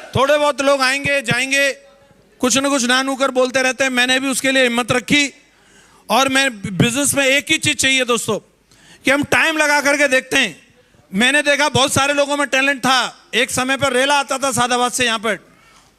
थोड़े बहुत लोग आएंगे जाएंगे, कुछ न कुछ ना नूकर बोलते रहते हैं। मैंने भी उसके लिए हिम्मत रखी और मैं बिजनेस में एक ही चीज चाहिए दोस्तों कि हम टाइम लगा करके देखते हैं। मैंने देखा बहुत सारे लोगों में टैलेंट था। एक समय पर रेला आता था सादाबाद से, यहाँ पर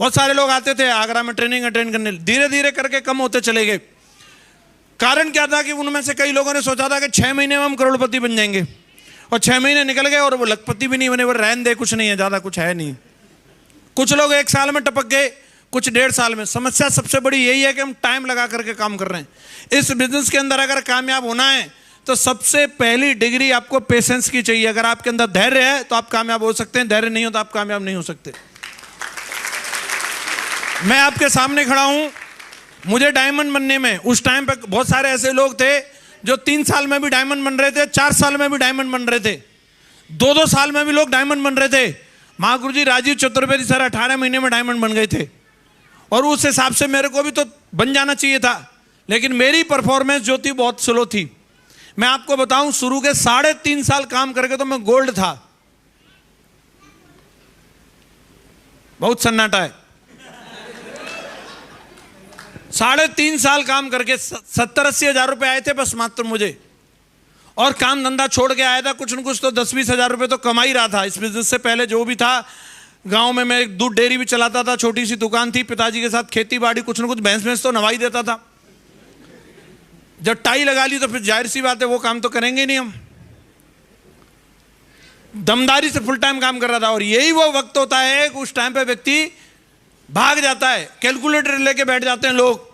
बहुत सारे लोग आते थे आगरा में ट्रेनिंग अटेंड करने। धीरे धीरे करके कम होते चले गए। कारण क्या था कि उनमें से कई लोगों ने सोचा था कि 6 महीने में हम करोड़पति बन जाएंगे, और 6 महीने निकल गए और वो लखपति भी नहीं बने। वो रहन दे, कुछ नहीं है, ज्यादा कुछ है नहीं। कुछ लोग 1 साल में टपक गए, कुछ 1.5 साल में। समस्या सबसे बड़ी यही है कि हम टाइम लगा करके काम कर रहे हैं। इस बिजनेस के अंदर अगर कामयाब होना है तो सबसे पहली डिग्री आपको पेशेंस की चाहिए। अगर आपके अंदर धैर्य है तो आप कामयाब हो सकते हैं, धैर्य नहीं हो तो आप कामयाब नहीं हो सकते। मैं आपके सामने खड़ा हूं, मुझे डायमंड बनने में उस टाइम पे बहुत सारे ऐसे लोग थे जो 3 साल में भी डायमंड बन रहे थे, 4 साल में भी डायमंड बन रहे थे, 2-2 साल में भी लोग डायमंड बन रहे थे। महागुरु जी राजीव चतुर्वेदी सर 18 महीने में डायमंड बन गए थे, और उस हिसाब से मेरे को भी तो बन जाना चाहिए था। लेकिन मेरी परफॉर्मेंस जो थी बहुत स्लो थी। मैं आपको बताऊं, शुरू के 3.5 साल काम करके तो मैं गोल्ड था। बहुत सन्नाटा है। 3.5 साल काम करके 70-80 हजार रुपए आए थे बस मात्र मुझे, और काम धंधा छोड़ के आया था। कुछ न कुछ तो 10-20 हजार रुपए तो कमा ही रहा था। इस बिजनेस से पहले जो भी था, गांव में मैं एक दूध डेयरी भी चलाता था, छोटी सी दुकान थी, पिताजी के साथ खेती बाड़ी, कुछ न कुछ भैंस तो नवाई देता था। जब टाई लगा ली तो फिर जाहिर सी बात है वो काम तो करेंगे नहीं हम। दमदारी से फुल टाइम काम कर रहा था। और यही वो वक्त होता है कि उस टाइम पे व्यक्ति भाग जाता है, कैलकुलेटर लेके बैठ जाते हैं लोग।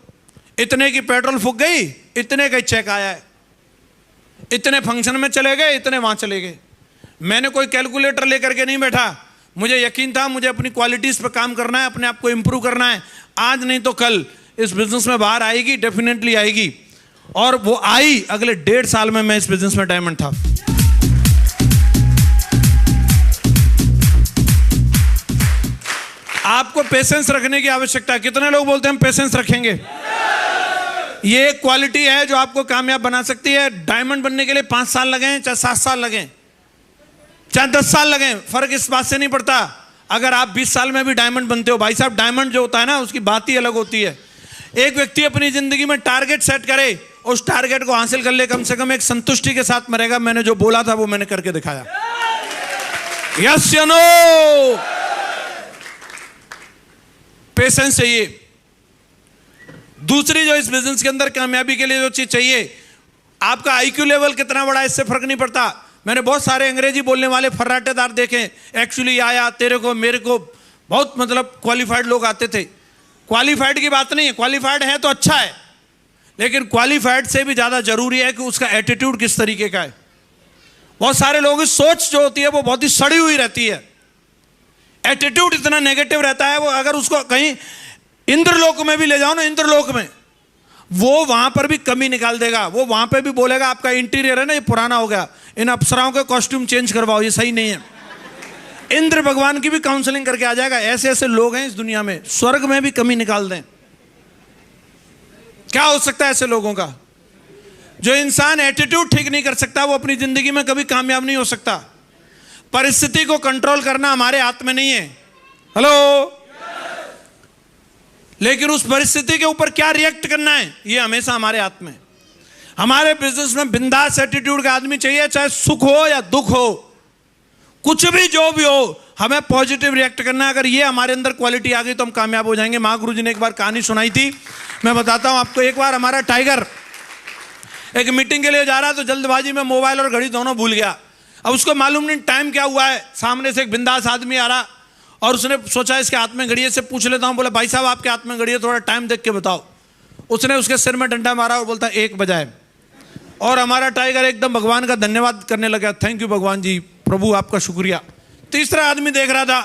इतने की पेट्रोल फूक गई, इतने का चेक आया है, इतने फंक्शन में चले गए, इतने वहां चले गए। मैंने कोई कैलकुलेटर लेकर के नहीं बैठा। मुझे यकीन था मुझे अपनी क्वालिटीज पर काम करना है, अपने आप को इंप्रूव करना है। आज नहीं तो कल इस बिजनेस में बाहर आएगी, डेफिनेटली आएगी। और वो आई। अगले 1.5 साल में मैं इस बिजनेस में डायमंड था। आपको पेशेंस रखने की आवश्यकता है। कितने लोग बोलते हैं हम पेशेंस रखेंगे? ये एक क्वालिटी है जो आपको कामयाब बना सकती है। डायमंड बनने के लिए 5 साल लगे, चाहे 7 साल लगे, चाहे 10 साल लगे, फर्क इस बात से नहीं पड़ता। अगर आप 20 साल में भी डायमंड बनते हो, भाई साहब डायमंड जो होता है ना, उसकी बात ही अलग होती है। एक व्यक्ति अपनी जिंदगी में टारगेट सेट करे, उस टारगेट को हासिल कर ले, कम से कम एक संतुष्टि के साथ मरेगा। मैंने जो बोला था वो मैंने करके दिखाया। यस या नो? पेशेंस चाहिए। दूसरी जो इस बिजनेस के अंदर कामयाबी के लिए जो चीज चाहिए, आपका आईक्यू लेवल कितना बड़ा है इससे फर्क नहीं पड़ता। मैंने बहुत सारे अंग्रेजी बोलने वाले फर्राटेदार देखे। एक्चुअली आया, तेरे को, मेरे को, बहुत मतलब क्वालिफाइड लोग आते थे। क्वालिफाइड की बात नहीं है, क्वालिफाइड है तो अच्छा है, लेकिन क्वालिफाइड से भी ज्यादा जरूरी है कि उसका एटीट्यूड किस तरीके का है। बहुत सारे लोगों की सोच जो होती है वो बहुत ही सड़ी हुई रहती है। एटीट्यूड इतना नेगेटिव रहता है, वो अगर उसको कहीं इंद्रलोक में भी ले जाओ ना, इंद्रलोक में, वो वहां पर भी कमी निकाल देगा। वो वहां पे भी बोलेगा आपका इंटीरियर है ना ये पुराना हो गया, इन अप्सराओं के कॉस्ट्यूम चेंज करवाओ, ये सही नहीं है। इंद्र भगवान की भी काउंसलिंग करके आ जाएगा। ऐसे ऐसे लोग हैं इस दुनिया में, स्वर्ग में भी कमी निकाल दें। क्या हो सकता है ऐसे लोगों का? जो इंसान एटीट्यूड ठीक नहीं कर सकता, वो अपनी जिंदगी में कभी कामयाब नहीं हो सकता। परिस्थिति को कंट्रोल करना हमारे हाथ में नहीं है। हेलो? लेकिन उस परिस्थिति के ऊपर क्या रिएक्ट करना है, ये हमेशा हमारे हाथ में। हमारे बिजनेस में बिंदास एटीट्यूड का आदमी चाहिए, चाहे सुख हो या दुख हो, कुछ भी जो भी हो, हमें पॉजिटिव रिएक्ट करना है। अगर ये हमारे अंदर क्वालिटी आ गई तो हम कामयाब हो जाएंगे। महागुरु जी ने एक बार कहानी सुनाई थी, मैं बताता हूं आपको। एक बार हमारा टाइगर एक मीटिंग के लिए जा रहा, तो जल्दबाजी में मोबाइल और घड़ी दोनों भूल गया। अब उसको मालूम नहीं टाइम क्या हुआ है। सामने से एक बिंदास आदमी आ रहा, और उसने सोचा इसके हाथ में घड़ी है, से पूछ लेता हूं। बोला भाई साहब आपके हाथ में घड़ी है, थोड़ा टाइम देख के बताओ। उसने उसके सिर में डंडा मारा और बोलता 1 बजाए। और हमारा टाइगर एकदम भगवान का धन्यवाद करने लगा, थैंक यू भगवान जी, प्रभु आपका शुक्रिया। तीसरा आदमी देख रहा था,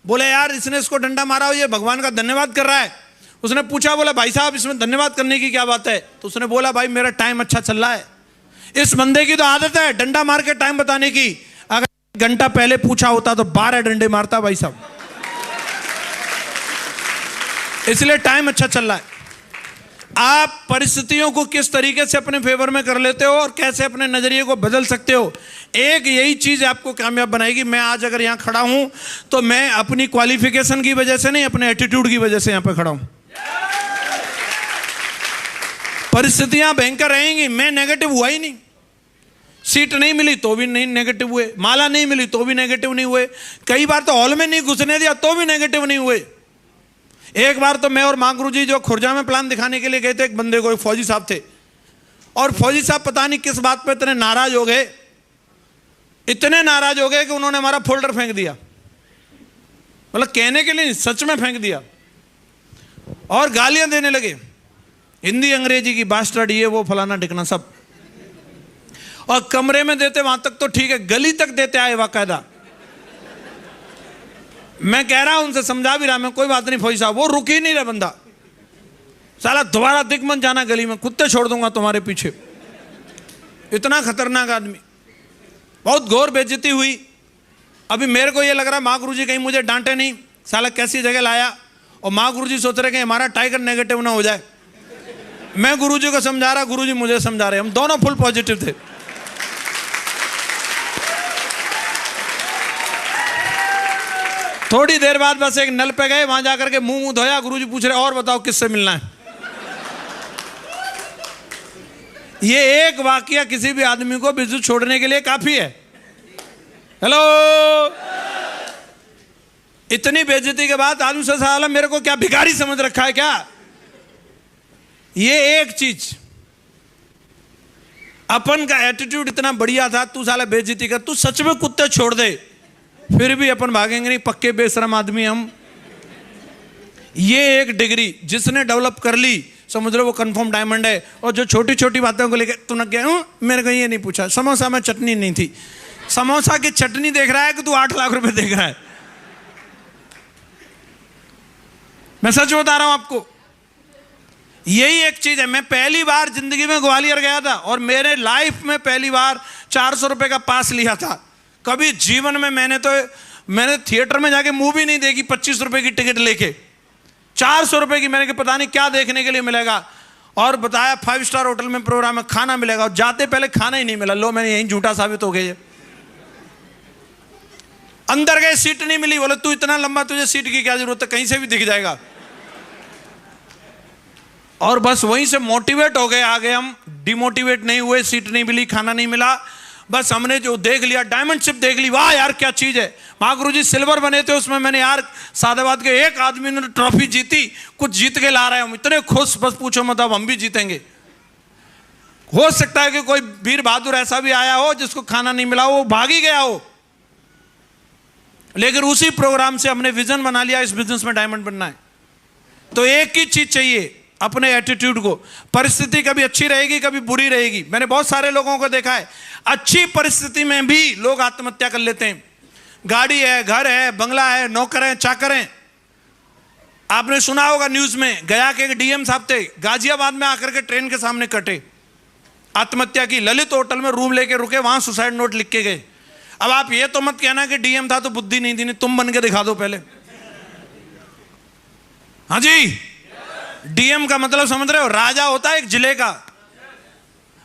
बोले यार इसने इसको डंडा मारा हो, ये भगवान का धन्यवाद कर रहा है। उसने पूछा, बोला भाई साहब इसमें धन्यवाद करने की क्या बात है? तो उसने बोला भाई मेरा टाइम अच्छा चल रहा है। इस बंदे की तो आदत है डंडा मार के टाइम बताने की। अगर 1 घंटा पहले पूछा होता तो 12 डंडे मारता भाई साहब। इसलिए टाइम अच्छा चल रहा है। आप परिस्थितियों को किस तरीके से अपने फेवर में कर लेते हो और कैसे अपने नजरिए को बदल सकते हो, एक यही चीज आपको कामयाब बनाएगी। मैं आज अगर यहां खड़ा हूं तो मैं अपनी क्वालिफिकेशन की वजह से नहीं, अपने एटीट्यूड की वजह से यहां पे खड़ा हूं। परिस्थितियां भयंकर रहेंगी, मैं नेगेटिव हुआ ही नहीं। सीट नहीं मिली तो भी नहीं नेगेटिव हुए, माला नहीं मिली तो भी नेगेटिव नहीं हुए, कई बार तो हॉल में नहीं घुसने दिया तो भी नेगेटिव नहीं हुए। एक बार तो मैं और मां गुरु जी जो खुर्जा में प्लान दिखाने के लिए गए थे, एक बंदे को, एक फौजी साहब थे, और फौजी साहब पता नहीं किस बात पे इतने नाराज हो गए, इतने नाराज हो गए कि उन्होंने हमारा फोल्डर फेंक दिया। मतलब कहने के लिए सच में फेंक दिया, और गालियां देने लगे, हिंदी अंग्रेजी की, बास्टर्ड, ये वो फलाना ढिकना सब। और कमरे में देते वहां तक तो ठीक है, गली तक देते आए बाकायदा। मैं कह रहा हूं उनसे, समझा भी रहा मैं, कोई बात नहीं फौजी साहब, वो रुक ही नहीं रहा बंदा, साला दोबारा दिख मत जाना गली में, कुत्ते छोड़ दूंगा तुम्हारे पीछे। इतना खतरनाक आदमी, बहुत घोर बेइज्जती हुई। अभी मेरे को ये लग रहा माँ गुरु जी कहीं मुझे डांटे नहीं, साला कैसी जगह लाया, और माँ गुरु जी सोच रहे कि हमारा टाइगर नेगेटिव ना हो जाए। मैं गुरु जी को समझा रहा, गुरु जी मुझे समझा रहे, हम दोनों फुल पॉजिटिव थे। थोड़ी देर बाद बस एक नल पे गए, वहां जाकर के मुंह धोया, गुरुजी पूछ रहे और बताओ किससे मिलना है। ये एक वाकया किसी भी आदमी को बिजनेस छोड़ने के लिए काफी है। हेलो, इतनी बेइज्जती के बाद आदमी से साला मेरे को क्या भिखारी समझ रखा है क्या? ये एक चीज, अपन का एटीट्यूड इतना बढ़िया था, तू साला बेइज्जती कर, तू सच में कुत्ते छोड़ दे, फिर भी अपन भागेंगे नहीं, पक्के बेशरम आदमी हम। ये एक डिग्री जिसने डेवलप कर ली, समझ लो वो कंफर्म डायमंड है। और जो छोटी छोटी बातों को लेकर तूने क्या, मेरे को ये नहीं पूछा, समोसा में चटनी नहीं थी, समोसा की चटनी देख रहा है कि तू 8 लाख रुपए देख रहा है। मैं सच बता रहा हूं आपको, यही एक चीज है। मैं पहली बार जिंदगी में ग्वालियर गया था और मेरे लाइफ में पहली बार 400 रुपए का पास लिया था। कभी जीवन में मैंने थिएटर में जाके मूवी नहीं देखी 25 रुपए की टिकट लेके, 400 रुपए की। मैंने कहा पता नहीं क्या देखने के लिए मिलेगा, और बताया 5 स्टार होटल में प्रोग्राम में खाना मिलेगा, और जाते पहले खाना ही नहीं मिला। लो, मैंने यही झूठा साबित हो गया। अंदर गए, सीट नहीं मिली, बोले तू इतना लंबा, तुझे सीट की क्या जरूरत है, कहीं से भी दिख जाएगा। और बस वहीं से मोटिवेट हो गए, आगे हम डिमोटिवेट नहीं हुए। सीट नहीं मिली, खाना नहीं मिला, बस हमने जो देख लिया, डायमंड शिप देख ली, वाह यार क्या चीज है। महागुरु जी सिल्वर बने थे, उसमें मैंने यार सादाबाद के एक आदमी ने ट्रॉफी जीती, कुछ जीत के ला रहे हैं हम, इतने खुश, बस पूछो मत, अब हम भी जीतेंगे। हो सकता है कि कोई वीर बहादुर ऐसा भी आया हो जिसको खाना नहीं मिला, वो भाग ही गया हो, लेकिन उसी प्रोग्राम से हमने विजन बना लिया, इस बिजनेस में डायमंड बनना है। तो एक ही चीज चाहिए, अपने एटीट्यूड को। परिस्थिति कभी अच्छी रहेगी, कभी बुरी रहेगी। मैंने बहुत सारे लोगों को देखा है, अच्छी परिस्थिति में भी लोग आत्महत्या कर लेते हैं। गाड़ी है, घर है, बंगला है, नौकर है, चाकर है। आपने सुना होगा न्यूज में, गया के डीएम साहब थे, गाजियाबाद में आकर के ट्रेन के सामने कटे, आत्महत्या की। ललित होटल में रूम लेके रुके, वहां सुसाइड नोट लिख के गए। अब आप ये तो मत कहना कि डीएम था तो बुद्धि नहीं थी, नहीं, तुम बन के दिखा दो पहले। हाँ जी, डीएम का मतलब समझ रहे हो, राजा होता है एक जिले का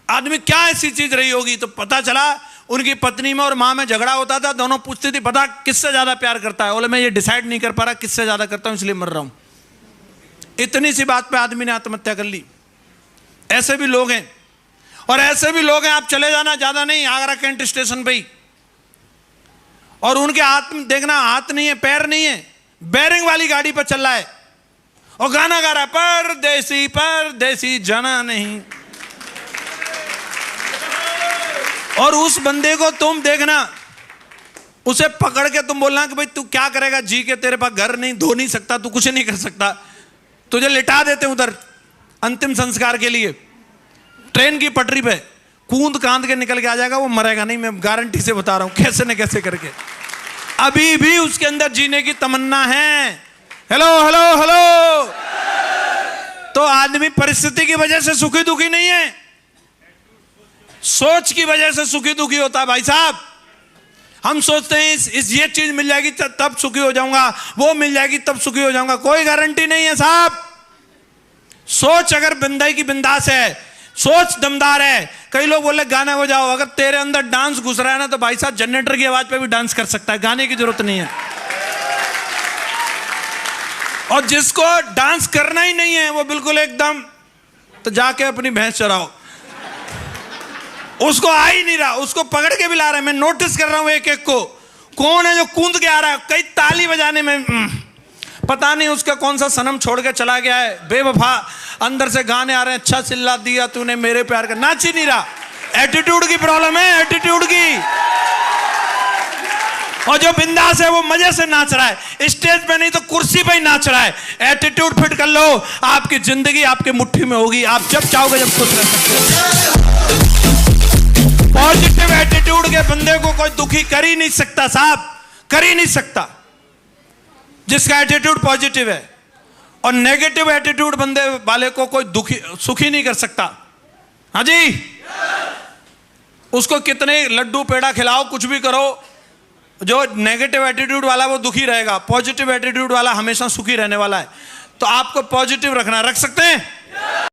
आदमी। क्या ऐसी चीज रही होगी, तो पता चला उनकी पत्नी में और मां में झगड़ा होता था, दोनों पूछती थी पता किससे ज्यादा प्यार करता है, बोले मैं ये डिसाइड नहीं कर पा रहा किससे ज्यादा करता हूं, इसलिए मर रहा हूं। इतनी सी बात पे आदमी ने आत्महत्या कर ली। ऐसे भी लोग हैं, और ऐसे भी लोग हैं, आप चले जाना, ज्यादा नहीं, आगरा कैंट स्टेशन पे ही, और उनके हाथ में देखना, हाथ नहीं है, पैर नहीं है, बैरिंग वाली गाड़ी पर चल रहा है और गाना गा रहा है, परदेसी परदेसी जाना नहीं। और उस बंदे को तुम देखना, उसे पकड़ के तुम बोलना कि भाई तू क्या करेगा जी के, तेरे पास घर नहीं, धो नहीं सकता, तू कुछ नहीं कर सकता, तुझे लिटा देते उधर अंतिम संस्कार के लिए। ट्रेन की पटरी पे कूद कांद के निकल के आ जाएगा, वो मरेगा नहीं, मैं गारंटी से बता रहा हूं, कैसे न कैसे करके। अभी भी उसके अंदर जीने की तमन्ना है। Hello hello hello. तो आदमी परिस्थिति की वजह से सुखी दुखी नहीं है, सोच की वजह से सुखी दुखी होता है। भाई साहब, हम सोचते हैं इस ये चीज मिल जाएगी तब सुखी हो जाऊंगा, वो मिल जाएगी तब सुखी हो जाऊंगा, कोई गारंटी नहीं है साहब। सोच अगर बिंदाई की बिंदास है, सोच दमदार है। कई लोग बोले गाना बजाओ, अगर तेरे अंदर डांस घुस रहा है ना तो भाई साहब जनरेटर की आवाज पे भी डांस कर सकता है, गाने की जरूरत नहीं है। और जिसको डांस करना ही नहीं है वो बिल्कुल एकदम, तो जाके अपनी भैंस चराओ। उसको आ ही नहीं रहा, उसको पकड़ के भी ला रहे हैं। मैं नोटिस कर रहा हूं एक एक को, कौन है जो कूद के आ रहा है, कई ताली बजाने में पता नहीं उसका कौन सा सनम छोड़ के चला गया है, बेवफा। अंदर से गाने आ रहे हैं, अच्छा चिल्ला दिया तूने मेरे प्यार का, नाच ही नहीं रहा। एटीट्यूड की प्रॉब्लम है, एटीट्यूड की। और जो बिंदास है वो मजे से नाच रहा है, स्टेज पे नहीं तो कुर्सी पे ही नाच रहा है। एटीट्यूड फिट कर लो, आपकी जिंदगी आपके मुट्ठी में होगी, आप जब चाहोगे जब खुश रह सकते हो। पॉजिटिव एटीट्यूड के बंदे को कोई दुखी कर ही नहीं सकता साहब, कर ही नहीं सकता, जिसका एटीट्यूड पॉजिटिव है। और नेगेटिव एटीट्यूड बंदे वाले को कोई दुखी सुखी नहीं कर सकता। हाँ जी, उसको कितने लड्डू पेड़ा खिलाओ, कुछ भी करो, जो नेगेटिव एटीट्यूड वाला वो दुखी रहेगा, पॉजिटिव एटीट्यूड वाला हमेशा सुखी रहने वाला है। तो आपको पॉजिटिव रखना, रख सकते हैं।